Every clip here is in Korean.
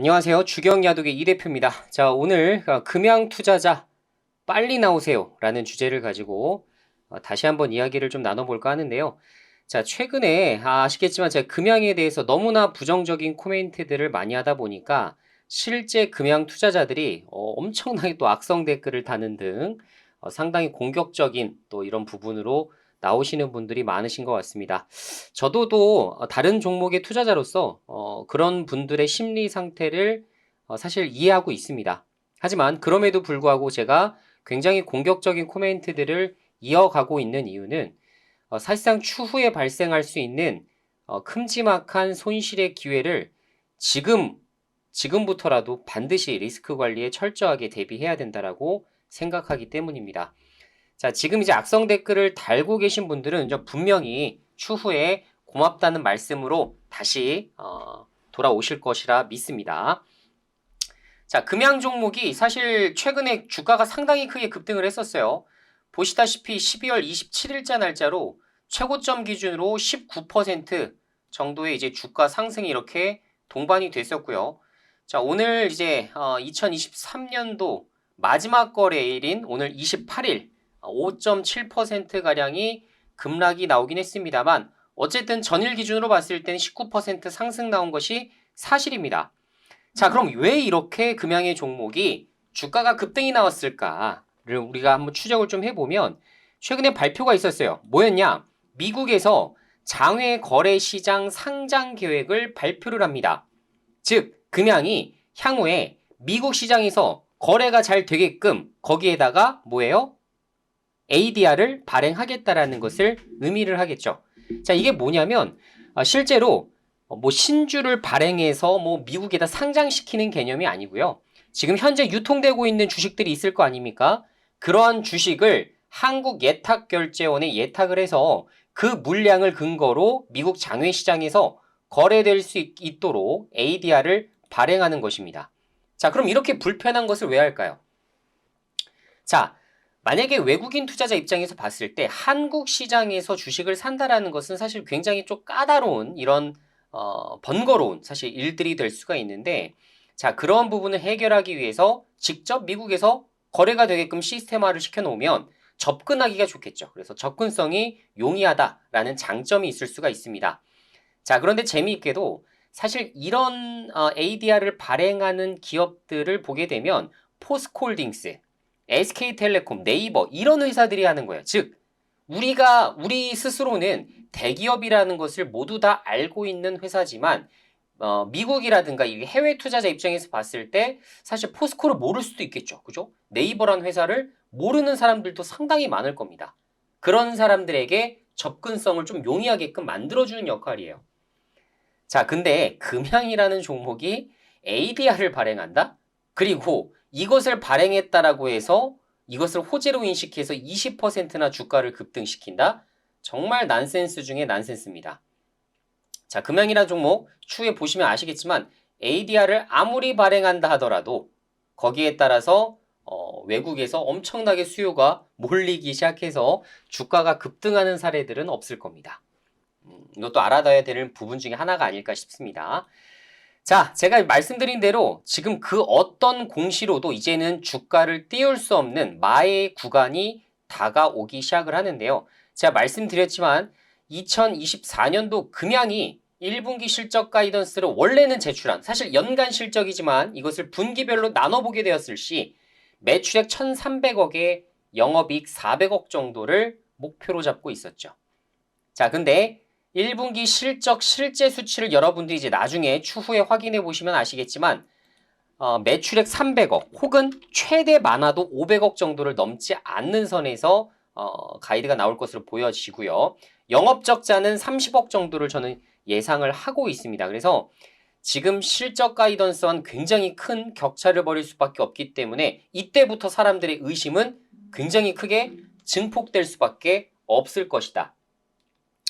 안녕하세요. 주경야독의 이 대표입니다. 자, 오늘 금양 투자자 빨리 나오세요 라는 주제를 가지고 다시 한번 이야기를 좀 나눠볼까 하는데요. 자, 최근에 아시겠지만 제가 금양에 대해서 너무나 부정적인 코멘트들을 많이 하다 보니까 실제 금양 투자자들이 엄청나게 또 악성 댓글을 다는 등 상당히 공격적인 또 이런 부분으로 나오시는 분들이 많으신 것 같습니다. 저도 또 다른 종목의 투자자로서 그런 분들의 심리 상태를 사실 이해하고 있습니다. 하지만 그럼에도 불구하고 제가 굉장히 공격적인 코멘트들을 이어가고 있는 이유는 사실상 추후에 발생할 수 있는 큼지막한 손실의 기회를 지금부터라도 반드시 리스크 관리에 철저하게 대비해야 된다라고 생각하기 때문입니다. 자, 지금 이제 악성 댓글을 달고 계신 분들은 분명히 추후에 고맙다는 말씀으로 다시 돌아오실 것이라 믿습니다. 자, 금양 종목이 사실 최근에 주가가 상당히 크게 급등을 했었어요. 보시다시피 12월 27일자 날짜로 최고점 기준으로 19% 정도의 이제 주가 상승이 이렇게 동반이 됐었고요. 자, 오늘 이제 2023년도 마지막 거래일인 오늘 28일 5.7%가량이 급락이 나오긴 했습니다만 어쨌든 전일 기준으로 봤을 때는 19% 상승 나온 것이 사실입니다. 자, 그럼 왜 이렇게 금양의 종목이 주가가 급등이 나왔을까를 우리가 한번 추적을 좀 해보면 최근에 발표가 있었어요. 뭐였냐? 미국에서 장외 거래 시장 상장 계획을 발표를 합니다. 즉, 금양이 향후에 미국 시장에서 거래가 잘 되게끔 거기에다가 뭐예요? ADR을 발행하겠다라는 것을 의미를 하겠죠. 자, 이게 뭐냐면 실제로 뭐 신주를 발행해서 뭐 미국에다 상장시키는 개념이 아니고요. 지금 현재 유통되고 있는 주식들이 있을 거 아닙니까? 그러한 주식을 한국예탁결제원에 예탁을 해서 그 물량을 근거로 미국 장외시장에서 거래될 수 있도록 ADR을 발행하는 것입니다. 자, 그럼 이렇게 불편한 것을 왜 할까요? 자, 만약에 외국인 투자자 입장에서 봤을 때 한국 시장에서 주식을 산다라는 것은 사실 굉장히 좀 까다로운 이런 번거로운 사실 일들이 될 수가 있는데, 자, 그런 부분을 해결하기 위해서 직접 미국에서 거래가 되게끔 시스템화를 시켜놓으면 접근하기가 좋겠죠. 그래서 접근성이 용이하다라는 장점이 있을 수가 있습니다. 자, 그런데 재미있게도 사실 이런 ADR을 발행하는 기업들을 보게 되면 포스코홀딩스, SK텔레콤, 네이버 이런 회사들이 하는 거예요. 즉, 우리 스스로는 대기업이라는 것을 모두 다 알고 있는 회사지만 미국이라든가 이 해외 투자자 입장에서 봤을 때 사실 포스코를 모를 수도 있겠죠. 그죠? 네이버라는 회사를 모르는 사람들도 상당히 많을 겁니다. 그런 사람들에게 접근성을 좀 용이하게끔 만들어주는 역할이에요. 자, 근데 금양이라는 종목이 ADR을 발행한다? 그리고 이것을 발행했다라고 해서 이것을 호재로 인식해서 20%나 주가를 급등시킨다? 정말 난센스 중에 난센스입니다. 자, 금양이라는 종목 추후에 보시면 아시겠지만 ADR을 아무리 발행한다 하더라도 거기에 따라서 외국에서 엄청나게 수요가 몰리기 시작해서 주가가 급등하는 사례들은 없을 겁니다. 이것도 알아둬야 되는 부분 중에 하나가 아닐까 싶습니다. 자, 제가 말씀드린 대로 지금 그 어떤 공시로도 이제는 주가를 띄울 수 없는 마의 구간이 다가오기 시작을 하는데요. 제가 말씀드렸지만 2024년도 금양이 1분기 실적 가이던스를 원래는 제출한, 사실 연간 실적이지만 이것을 분기별로 나눠보게 되었을 시 매출액 1,300억에 영업이익 400억 정도를 목표로 잡고 있었죠. 자, 근데 1분기 실적 실제 수치를 여러분들이 이제 나중에 추후에 확인해 보시면 아시겠지만 매출액 300억 혹은 최대 많아도 500억 정도를 넘지 않는 선에서 가이드가 나올 것으로 보여지고요. 영업적자는 30억 정도를 저는 예상을 하고 있습니다. 그래서 지금 실적 가이던스와는 굉장히 큰 격차를 벌일 수밖에 없기 때문에 이때부터 사람들의 의심은 굉장히 크게 증폭될 수밖에 없을 것이다.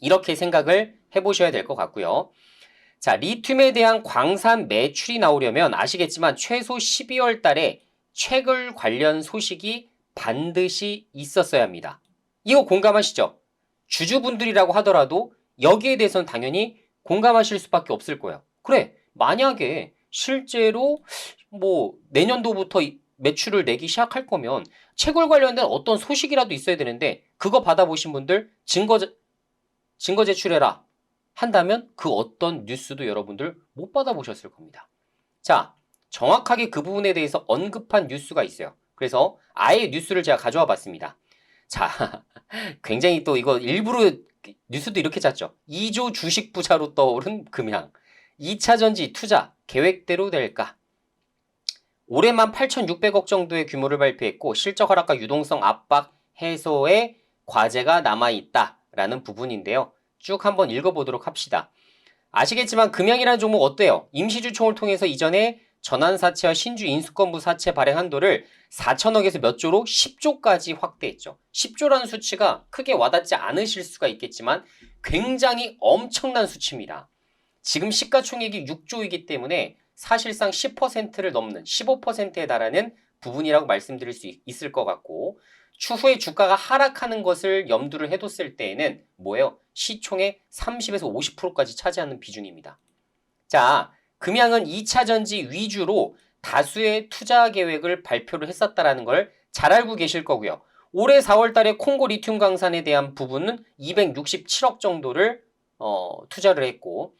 이렇게 생각을 해보셔야 될 것 같고요. 자, 리튬에 대한 광산 매출이 나오려면 아시겠지만 최소 12월 달에 채굴 관련 소식이 반드시 있었어야 합니다. 이거 공감하시죠? 주주분들이라고 하더라도 여기에 대해서는 당연히 공감하실 수밖에 없을 거예요. 그래, 만약에 실제로 뭐 내년도부터 매출을 내기 시작할 거면 채굴 관련된 어떤 소식이라도 있어야 되는데 그거 받아보신 분들 증거 제출해라 한다면 그 어떤 뉴스도 여러분들 못 받아보셨을 겁니다. 자, 정확하게 그 부분에 대해서 언급한 뉴스가 있어요. 그래서 아예 뉴스를 제가 가져와 봤습니다. 자, 굉장히 또 이거 일부러 뉴스도 이렇게 짰죠. 2조 주식 부자로 떠오른 금양. 2차 전지 투자 계획대로 될까? 올해만 8,600억 정도의 규모를 발표했고 실적 하락과 유동성 압박 해소의 과제가 남아있다라는 부분인데요. 쭉 한번 읽어보도록 합시다. 아시겠지만 금양이라는 종목 어때요? 임시주총을 통해서 이전에 전환사채와 신주 인수권부 사채 발행 한도를 4천억에서 몇 조로 10조까지 확대했죠. 10조라는 수치가 크게 와닿지 않으실 수가 있겠지만 굉장히 엄청난 수치입니다. 지금 시가총액이 6조이기 때문에 사실상 10%를 넘는 15%에 달하는 부분이라고 말씀드릴 수 있을 것 같고 추후에 주가가 하락하는 것을 염두를 해뒀을 때에는 뭐예요? 시총의 30에서 50%까지 차지하는 비중입니다. 자, 금양은 2차 전지 위주로 다수의 투자 계획을 발표를 했었다라는 걸 잘 알고 계실 거고요. 올해 4월 달에 콩고 리튬 광산에 대한 부분은 267억 정도를 투자를 했고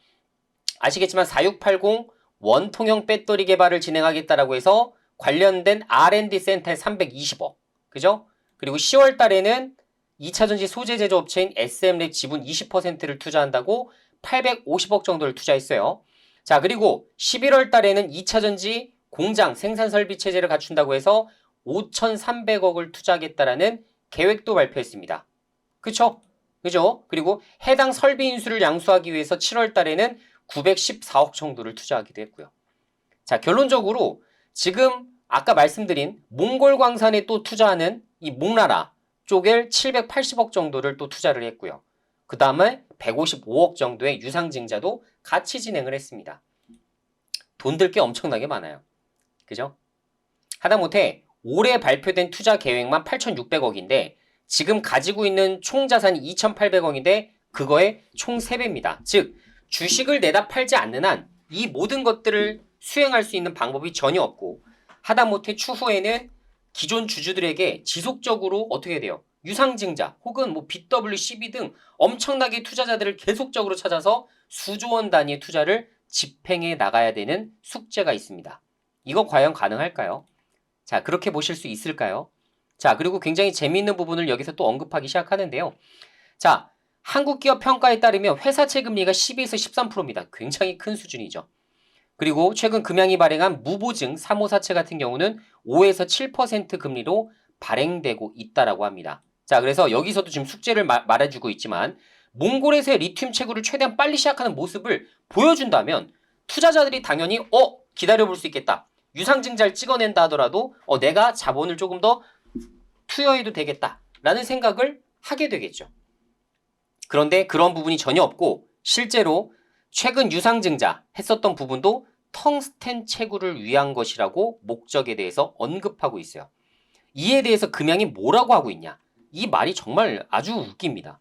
아시겠지만 4680 원통형 배터리 개발을 진행하겠다라고 해서 관련된 R&D 센터에 320억. 그죠? 그리고 10월 달에는 2차 전지 소재 제조업체인 SM랩 지분 20%를 투자한다고 850억 정도를 투자했어요. 자, 그리고 11월 달에는 2차 전지 공장 생산 설비 체제를 갖춘다고 해서 5,300억을 투자하겠다라는 계획도 발표했습니다. 그쵸? 그죠? 그리고 해당 설비 인수를 양수하기 위해서 7월 달에는 914억 정도를 투자하기도 했고요. 자, 결론적으로 지금 아까 말씀드린 몽골 광산에 또 투자하는 이 몽라라 쪽에 780억 정도를 또 투자를 했고요. 그 다음에 155억 정도의 유상증자도 같이 진행을 했습니다. 돈 들 게 엄청나게 많아요. 그죠? 하다못해 올해 발표된 투자 계획만 8,600억인데 지금 가지고 있는 총 자산이 2,800억인데 그거의 총 3배입니다. 즉 주식을 내다 팔지 않는 한 이 모든 것들을 수행할 수 있는 방법이 전혀 없고 하다못해 추후에는 기존 주주들에게 지속적으로 어떻게 돼요? 유상증자 혹은 뭐 BWCB 등 엄청나게 투자자들을 계속적으로 찾아서 수조 원 단위의 투자를 집행해 나가야 되는 숙제가 있습니다. 이거 과연 가능할까요? 자, 그렇게 보실 수 있을까요? 자, 그리고 굉장히 재미있는 부분을 여기서 또 언급하기 시작하는데요. 자, 한국 기업 평가에 따르면 회사채 금리가 12에서 13%입니다. 굉장히 큰 수준이죠. 그리고 최근 금양이 발행한 무보증 사모사채 같은 경우는 5에서 7% 금리로 발행되고 있다라고 합니다. 자, 그래서 여기서도 지금 숙제를 말해주고 있지만 몽골에서의 리튬 채굴을 최대한 빨리 시작하는 모습을 보여준다면 투자자들이 당연히 기다려볼 수 있겠다. 유상증자를 찍어낸다 하더라도 내가 자본을 조금 더 투여해도 되겠다라는 생각을 하게 되겠죠. 그런데 그런 부분이 전혀 없고 실제로 최근 유상증자 했었던 부분도 텅스텐 채굴을 위한 것이라고 목적에 대해서 언급하고 있어요. 이에 대해서 금양이 뭐라고 하고 있냐? 이 말이 정말 아주 웃깁니다.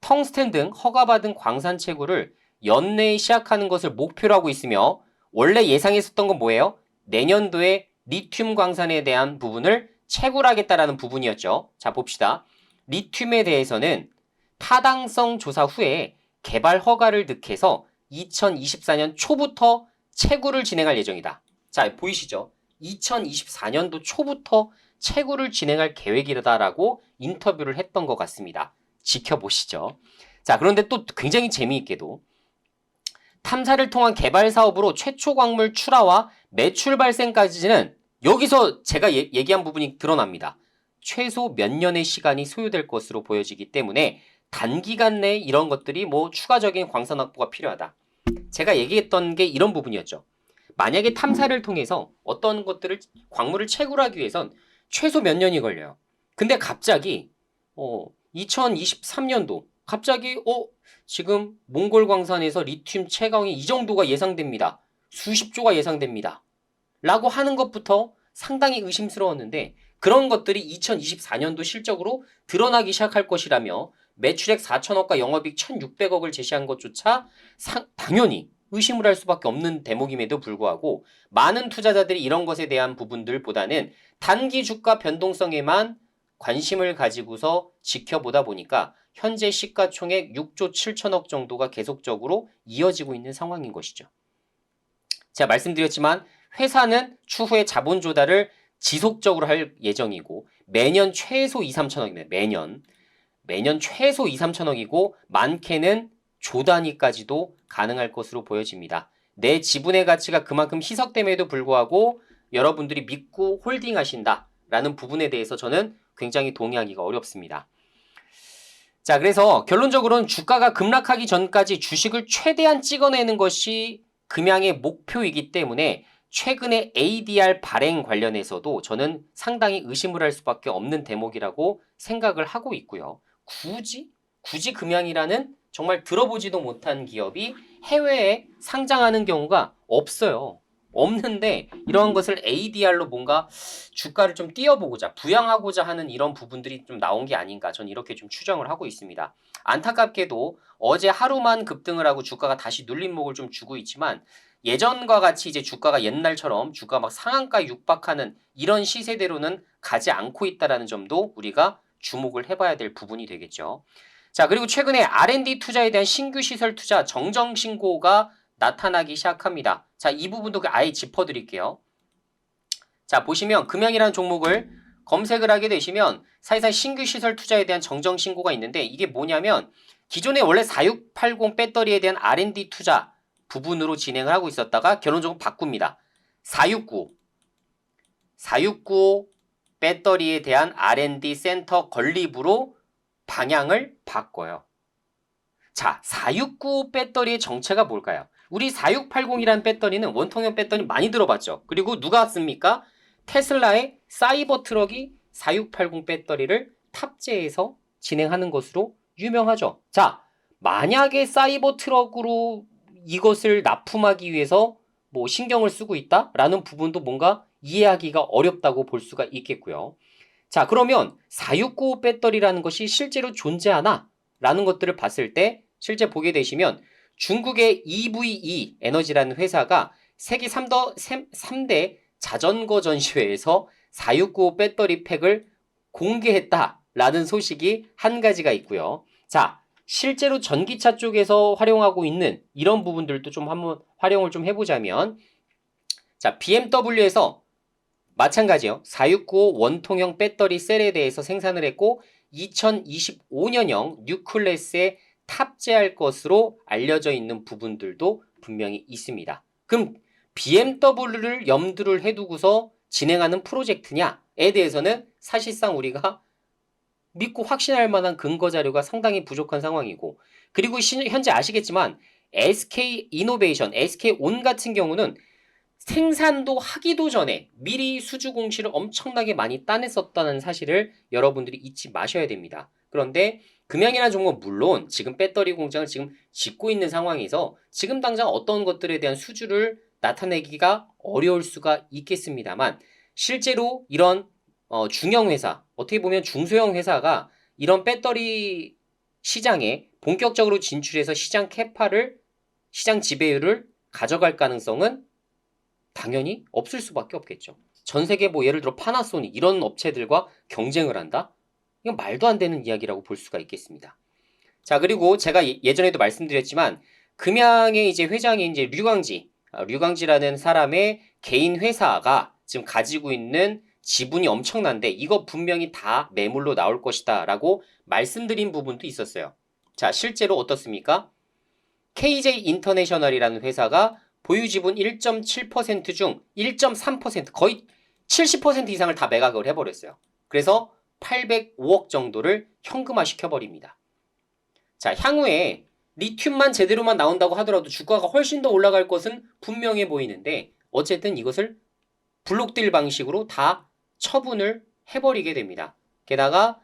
텅스텐 등 허가받은 광산 채굴을 연내에 시작하는 것을 목표로 하고 있으며 원래 예상했었던 건 뭐예요? 내년도에 리튬 광산에 대한 부분을 채굴하겠다라는 부분이었죠. 자, 봅시다. 리튬에 대해서는 타당성 조사 후에 개발 허가를 득해서 2024년 초부터 채굴을 진행할 예정이다. 자, 보이시죠? 2024년도 초부터 채굴을 진행할 계획이다라고 인터뷰를 했던 것 같습니다. 지켜보시죠. 자, 그런데 또 굉장히 재미있게도 탐사를 통한 개발 사업으로 최초 광물 출하와 매출 발생까지는 여기서 제가 얘기한 부분이 드러납니다. 최소 몇 년의 시간이 소요될 것으로 보여지기 때문에 단기간 내에 이런 것들이 뭐 추가적인 광산 확보가 필요하다. 제가 얘기했던 게 이런 부분이었죠. 만약에 탐사를 통해서 어떤 것들을 광물을 채굴하기 위해선 최소 몇 년이 걸려요. 근데 갑자기 2023년도 갑자기 지금 몽골 광산에서 리튬 채광이 이 정도가 예상됩니다. 수십 조가 예상됩니다. 라고 하는 것부터 상당히 의심스러웠는데 그런 것들이 2024년도 실적으로 드러나기 시작할 것이라며 매출액 4천억과 영업이익 1,600억을 제시한 것조차 당연히 의심을 할 수밖에 없는 대목임에도 불구하고 많은 투자자들이 이런 것에 대한 부분들보다는 단기 주가 변동성에만 관심을 가지고서 지켜보다 보니까 현재 시가총액 6조 7천억 정도가 계속적으로 이어지고 있는 상황인 것이죠. 제가 말씀드렸지만 회사는 추후에 자본 조달을 지속적으로 할 예정이고 매년 최소 2, 3천억입니다. 매년 최소 2, 3천억이고 많게는 조 단위까지도 가능할 것으로 보여집니다. 내 지분의 가치가 그만큼 희석됨에도 불구하고 여러분들이 믿고 홀딩하신다라는 부분에 대해서 저는 굉장히 동의하기가 어렵습니다. 자, 그래서 결론적으로는 주가가 급락하기 전까지 주식을 최대한 찍어내는 것이 금양의 목표이기 때문에 최근에 ADR 발행 관련해서도 저는 상당히 의심을 할 수밖에 없는 대목이라고 생각을 하고 있고요. 굳이 금양이라는 정말 들어보지도 못한 기업이 해외에 상장하는 경우가 없어요. 없는데 이러한 것을 ADR로 뭔가 주가를 좀 띄워보고자 부양하고자 하는 이런 부분들이 좀 나온 게 아닌가 저는 이렇게 좀 추정을 하고 있습니다. 안타깝게도 어제 하루만 급등을 하고 주가가 다시 눌림목을 좀 주고 있지만 예전과 같이 이제 주가가 옛날처럼 주가 막 상한가에 육박하는 이런 시세대로는 가지 않고 있다라는 점도 우리가 주목을 해봐야 될 부분이 되겠죠. 자, 그리고 최근에 R&D 투자에 대한 신규 시설 투자 정정 신고가 나타나기 시작합니다. 자, 이 부분도 아예 짚어드릴게요. 자, 보시면 금양이라는 종목을 검색을 하게 되시면 사이사이 신규 시설 투자에 대한 정정 신고가 있는데 이게 뭐냐면 기존에 원래 4680 배터리에 대한 R&D 투자 부분으로 진행을 하고 있었다가 결론적으로 바꿉니다. 4695 배터리에 대한 R&D 센터 건립으로 방향을 바꿔요. 자, 4695 배터리의 정체가 뭘까요? 우리 4680이라는 배터리는 원통형 배터리 많이 들어봤죠. 그리고 누가 씁니까? 테슬라의 사이버 트럭이 4680 배터리를 탑재해서 진행하는 것으로 유명하죠. 자, 만약에 사이버 트럭으로 이것을 납품하기 위해서 뭐 신경을 쓰고 있다라는 부분도 뭔가 이해하기가 어렵다고 볼 수가 있겠고요. 자, 그러면 4695 배터리라는 것이 실제로 존재하나? 라는 것들을 봤을 때 실제 보게 되시면 중국의 EVE 에너지라는 회사가 세계 3대 자전거 전시회에서 4695 배터리 팩을 공개했다라는 소식이 한 가지가 있고요. 자, 실제로 전기차 쪽에서 활용하고 있는 이런 부분들도 좀 한번 활용을 좀 해보자면 자, BMW에서 마찬가지요. 4695 원통형 배터리 셀에 대해서 생산을 했고 2025년형 뉴클래스에 탑재할 것으로 알려져 있는 부분들도 분명히 있습니다. 그럼 BMW를 염두를 해두고서 진행하는 프로젝트냐에 대해서는 사실상 우리가 믿고 확신할 만한 근거 자료가 상당히 부족한 상황이고 그리고 현재 아시겠지만 SK 이노베이션, SK온 같은 경우는 생산도 하기도 전에 미리 수주 공시를 엄청나게 많이 따냈었다는 사실을 여러분들이 잊지 마셔야 됩니다. 그런데 금양이라는 종목은 물론 지금 배터리 공장을 지금 짓고 있는 상황에서 지금 당장 어떤 것들에 대한 수주를 나타내기가 어려울 수가 있겠습니다만 실제로 이런 중형 회사, 어떻게 보면 중소형 회사가 이런 배터리 시장에 본격적으로 진출해서 시장 캐파를, 시장 지배율을 가져갈 가능성은 당연히 없을 수밖에 없겠죠. 전 세계 뭐 예를 들어 파나소닉 이런 업체들과 경쟁을 한다? 이건 말도 안 되는 이야기라고 볼 수가 있겠습니다. 자, 그리고 제가 예전에도 말씀드렸지만 금양의 이제 회장이 이제 류광지라는 사람의 개인 회사가 지금 가지고 있는 지분이 엄청난데 이거 분명히 다 매물로 나올 것이다 라고 말씀드린 부분도 있었어요. 자, 실제로 어떻습니까? KJ 인터내셔널이라는 회사가 보유 지분 1.7% 중 1.3% 거의 70% 이상을 다 매각을 해버렸어요. 그래서 805억 정도를 현금화 시켜버립니다. 자, 향후에 리튬만 제대로만 나온다고 하더라도 주가가 훨씬 더 올라갈 것은 분명해 보이는데 어쨌든 이것을 블록딜 방식으로 다 처분을 해버리게 됩니다. 게다가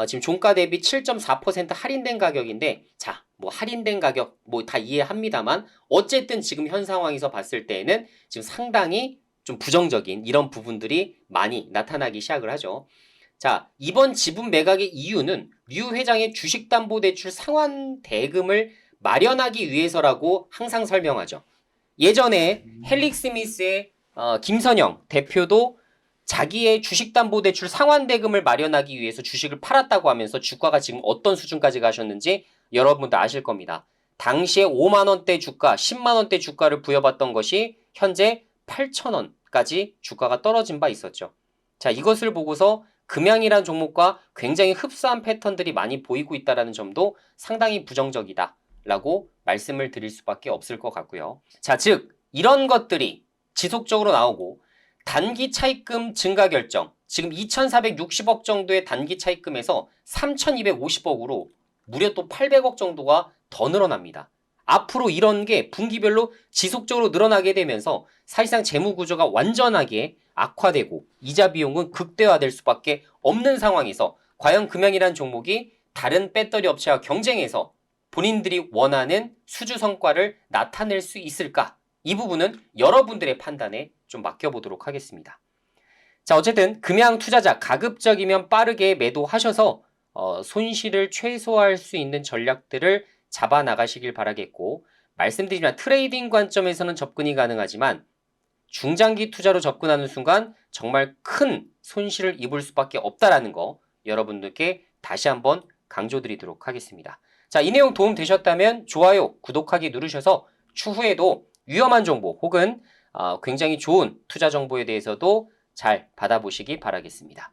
지금 종가 대비 7.4% 할인된 가격인데 자, 뭐 할인된 가격 뭐 다 이해합니다만 어쨌든 지금 현 상황에서 봤을 때에는 지금 상당히 좀 부정적인 이런 부분들이 많이 나타나기 시작을 하죠. 자, 이번 지분 매각의 이유는 류 회장의 주식담보대출 상환 대금을 마련하기 위해서라고 항상 설명하죠. 예전에 헬릭스미스의 김선영 대표도 자기의 주식담보대출 상환대금을 마련하기 위해서 주식을 팔았다고 하면서 주가가 지금 어떤 수준까지 가셨는지 여러분도 아실 겁니다. 당시에 5만 원대 주가, 10만 원대 주가를 부여받던 것이 현재 8천 원까지 주가가 떨어진 바 있었죠. 자, 이것을 보고서 금양이란 종목과 굉장히 흡사한 패턴들이 많이 보이고 있다는 점도 상당히 부정적이다라고 말씀을 드릴 수밖에 없을 것 같고요. 자, 즉 이런 것들이 지속적으로 나오고 단기 차입금 증가 결정, 지금 2,460억 정도의 단기 차입금에서 3,250억으로 무려 또 800억 정도가 더 늘어납니다. 앞으로 이런 게 분기별로 지속적으로 늘어나게 되면서 사실상 재무 구조가 완전하게 악화되고 이자 비용은 극대화될 수밖에 없는 상황에서 과연 금양이란 종목이 다른 배터리 업체와 경쟁해서 본인들이 원하는 수주 성과를 나타낼 수 있을까? 이 부분은 여러분들의 판단에 좀 맡겨보도록 하겠습니다. 자, 어쨌든 금양 투자자 가급적이면 빠르게 매도하셔서 손실을 최소화할 수 있는 전략들을 잡아 나가시길 바라겠고, 말씀드리지만 트레이딩 관점에서는 접근이 가능하지만 중장기 투자로 접근하는 순간 정말 큰 손실을 입을 수밖에 없다라는 거 여러분들께 다시 한번 강조드리도록 하겠습니다. 자, 이 내용 도움 되셨다면 좋아요, 구독하기 누르셔서 추후에도 위험한 정보 혹은 굉장히 좋은 투자 정보에 대해서도 잘 받아보시기 바라겠습니다.